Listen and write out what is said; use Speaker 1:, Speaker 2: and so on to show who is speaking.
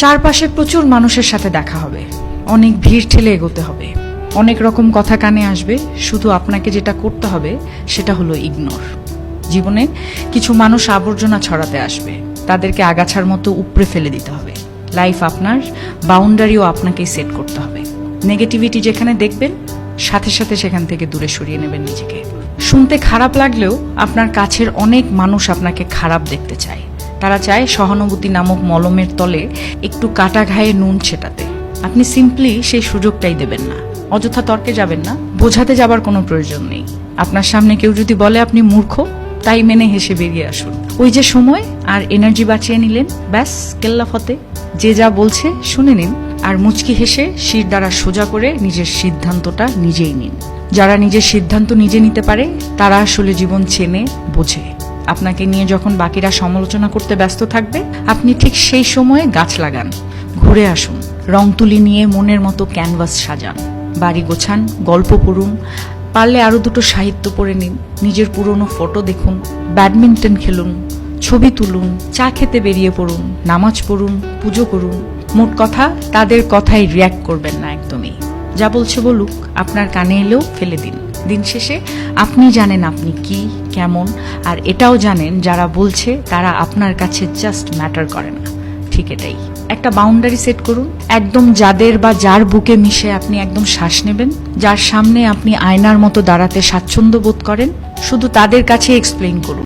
Speaker 1: চারপাশে প্রচুর মানুষের সাথে দেখা হবে, অনেক ভিড় ঠেলে এগোতে হবে, অনেক রকম কথা কানে আসবে। শুধু আপনাকে যেটা করতে হবে সেটা হলো ইগনোর। জীবনে কিছু মানুষ আবর্জনা ছড়াতে আসবে, তাদেরকে আগাছার মতো উপড়ে ফেলে দিতে হবে। লাইফ আপনার, বাউন্ডারিও আপনাকেই সেট করতে হবে। নেগেটিভিটি যেখানে দেখবেন সাথে সাথে সেখান থেকে দূরে সরিয়ে নেবেন নিজেকে। শুনতে খারাপ লাগলেও আপনার কাছের অনেক মানুষ আপনাকে খারাপ দেখতে চায়। তারা চায় সহানুভূতি নামক মলমের তলে একটু কাটা ঘায়ে নুন ছেটাতে। আপনি সিম্পলি সেই সুযোগটাই দেবেন না। অযথা তর্কে যাবেন না, বোঝাতে যাবার কোনো প্রয়োজন নেই। আপনার সামনে কেউ যদি বলে আপনি মূর্খ, তাই মেনে হেসে বেরিয়ে আসুন। ওই যে সময় আর এনার্জি বাঁচিয়ে নিলেন, ব্যাস কেল্লা ফতে। যে যা বলছে শুনে নিন, আর মুচকি হেসে শির দ্বারা সোজা করে নিজের সিদ্ধান্তটা নিজেই নিন। যারা নিজের সিদ্ধান্ত নিজে নিতে পারে তারা আসলে জীবন চেনে, বোঝে। আপনাকে নিয়ে যখন বাকিরা সমালোচনা করতে ব্যস্ত থাকবে, আপনি ঠিক সেই সময়ে গাছ লাগান, ঘুরে আসুন, রং তুলি নিয়ে মনের মতো ক্যানভাস সাজান, বাড়ি গোছান, গল্প পড়ুন, পারলে আরো দুটো সাহিত্য পড়ে নিন, নিজের পুরনো ফটো দেখুন, ব্যাডমিন্টন খেলুন, ছবি তুলুন, চা খেতে বেরিয়ে পড়ুন, নামাজ পড়ুন, পুজো করুন। মোট কথা, তাদের কথায় রিয়্যাক্ট করবেন না একদমই। যা বলছে বলুক, আপনার কানে এলেও ফেলে দিন। দিন শেষে আপনি জানেন আপনি কি, কেমন, আর এটাও জানেন যারা বলছে তারা আপনার কাছে জাস্ট ম্যাটার করে না। ঠিক এটাই। একটা বাউন্ডারি সেট করুন, একদম যাদের বা যার বুকে মিশে আপনি একদম শ্বাস নেবেন, যার সামনে আপনি আয়নার মতো দাঁড়াতে স্বাচ্ছন্দ্য বোধ করেন, শুধু তাদের কাছে এক্সপ্লেইন করুন।